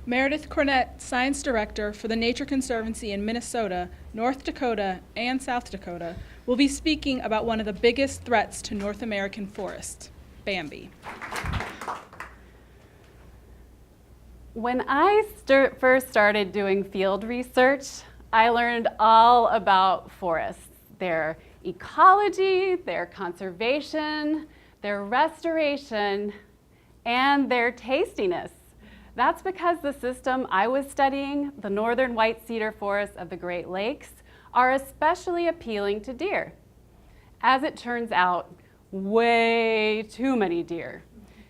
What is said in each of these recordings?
Meredith Cornett, Science Director for the Nature Conservancy in Minnesota, North Dakota, and South Dakota, will be speaking about one of the biggest threats to North American forests, Bambi. When I first started doing field research, I learned all about forests, their ecology, their conservation, their restoration, and their tastiness. That's because the system I was studying, the northern white cedar forests of the Great Lakes, are especially appealing to deer. As it turns out, way too many deer.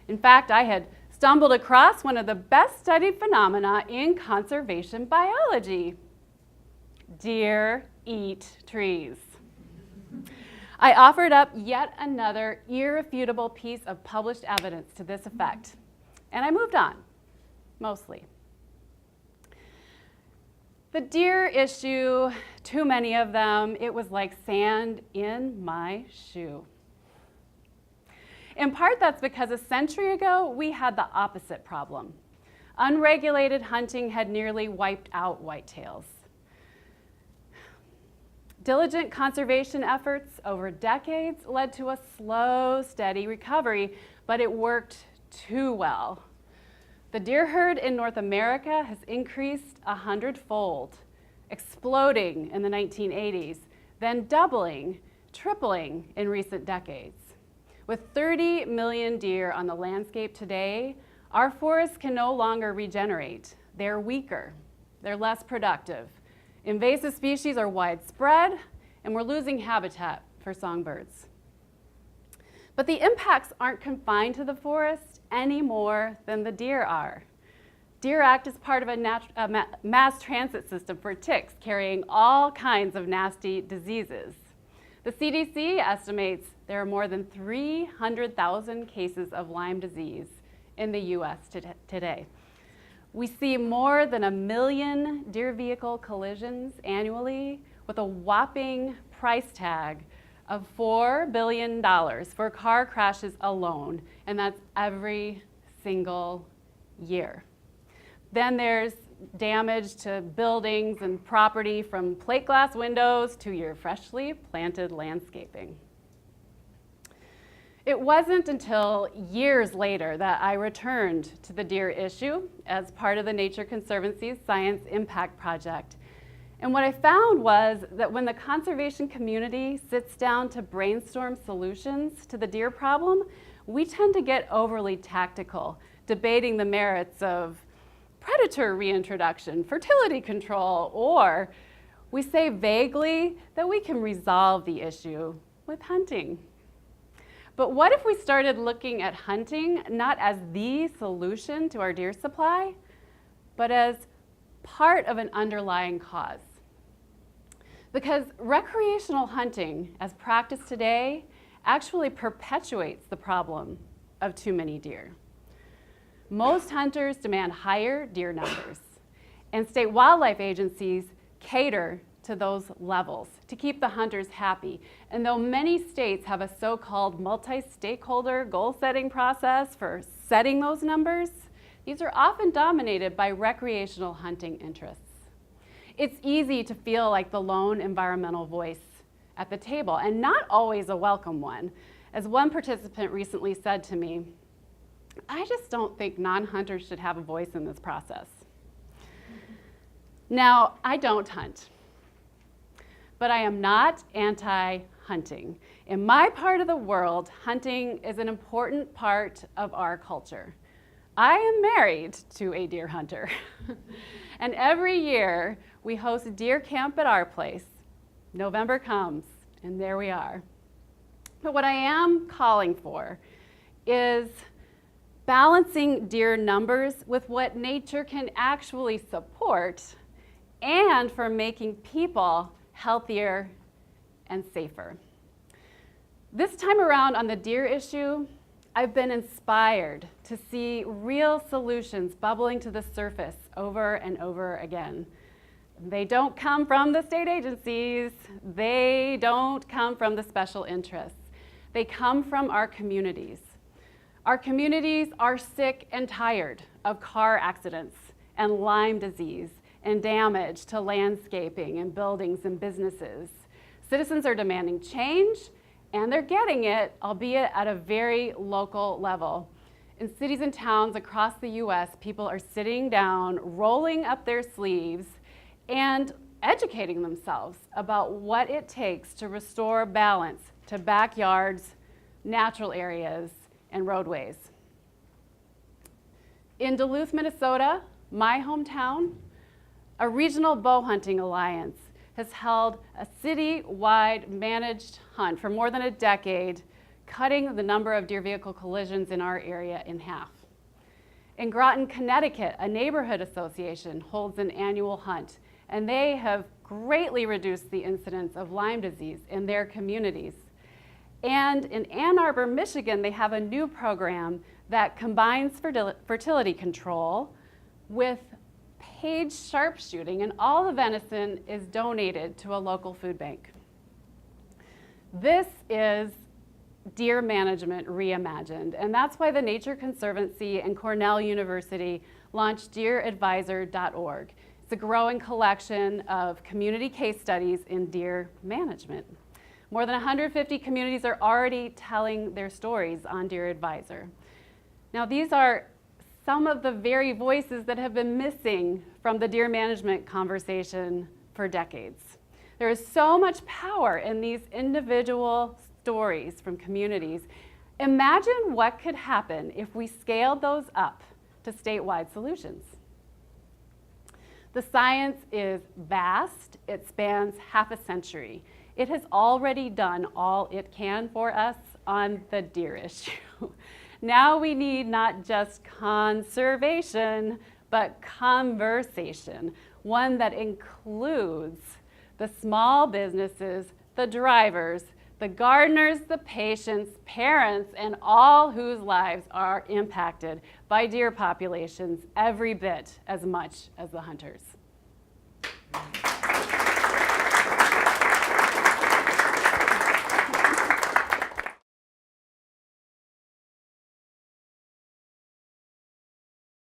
In fact, I had stumbled across one of the best studied phenomena in conservation biology. Deer eat trees. I offered up yet another irrefutable piece of published evidence to this effect, and I moved on, mostly. The deer issue, too many of them, it was like sand in my shoe. In part, that's because a century ago, we had the opposite problem. Unregulated hunting had nearly wiped out whitetails. Diligent conservation efforts over decades led to a slow, steady recovery, but it worked too well. The deer herd in North America has increased 100-fold, exploding in the 1980s, then doubling, tripling in recent decades. With 30 million deer on the landscape today, our forests can no longer regenerate. They're weaker, they're less productive. Invasive species are widespread, and we're losing habitat for songbirds. But the impacts aren't confined to the forest any more than the deer are. Deer act as part of a mass transit system for ticks carrying all kinds of nasty diseases. The CDC estimates there are more than 300,000 cases of Lyme disease in the US today. We see more than 1 million deer vehicle collisions annually with a whopping price tag of $4 billion for car crashes alone, and that's every single year. Then there's damage to buildings and property from plate glass windows to your freshly planted landscaping. It wasn't until years later that I returned to the deer issue as part of the Nature Conservancy's Science Impact Project. And what I found was that when the conservation community sits down to brainstorm solutions to the deer problem, we tend to get overly tactical, debating the merits of predator reintroduction, fertility control, or we say vaguely that we can resolve the issue with hunting. But what if we started looking at hunting not as the solution to our deer supply, but as part of an underlying cause? Because recreational hunting, as practiced today, actually perpetuates the problem of too many deer. Most hunters demand higher deer numbers, and state wildlife agencies cater to those levels to keep the hunters happy. And though many states have a so-called multi-stakeholder goal-setting process for setting those numbers, these are often dominated by recreational hunting interests. It's easy to feel like the lone environmental voice at the table, and not always a welcome one. As one participant recently said to me, "I just don't think non-hunters should have a voice in this process." Now, I don't hunt, but I am not anti-hunting. In my part of the world, hunting is an important part of our culture. I am married to a deer hunter, and every year we host deer camp at our place. November comes, and there we are. But what I am calling for is balancing deer numbers with what nature can actually support, and for making people healthier and safer. This time around on the deer issue, I've been inspired to see real solutions bubbling to the surface over and over again. They don't come from the state agencies. They don't come from the special interests. They come from our communities. Our communities are sick and tired of car accidents and Lyme disease and damage to landscaping and buildings and businesses. Citizens are demanding change, and they're getting it, albeit at a very local level. In cities and towns across the US, people are sitting down, rolling up their sleeves, and educating themselves about what it takes to restore balance to backyards, natural areas, and roadways. In Duluth, Minnesota, my hometown, a regional bow hunting alliance has held a city-wide managed hunt for more than a decade, cutting the number of deer vehicle collisions in our area in half. In Groton, Connecticut, a neighborhood association holds an annual hunt, and they have greatly reduced the incidence of Lyme disease in their communities. And in Ann Arbor, Michigan, they have a new program that combines fertility control with paid sharpshooting, and all the venison is donated to a local food bank. This is deer management reimagined, and that's why the Nature Conservancy and Cornell University launched deeradvisor.org. It's a growing collection of community case studies in deer management. More than 150 communities are already telling their stories on Deer Advisor. Now, these are some of the very voices that have been missing from the deer management conversation for decades. There is so much power in these individual stories from communities. Imagine what could happen if we scaled those up to statewide solutions. The science is vast. It spans half a century. It has already done all it can for us on the deer issue. Now we need not just conservation, but conversation, one that includes the small businesses, the drivers, the gardeners, the patients, parents, and all whose lives are impacted by deer populations every bit as much as the hunters.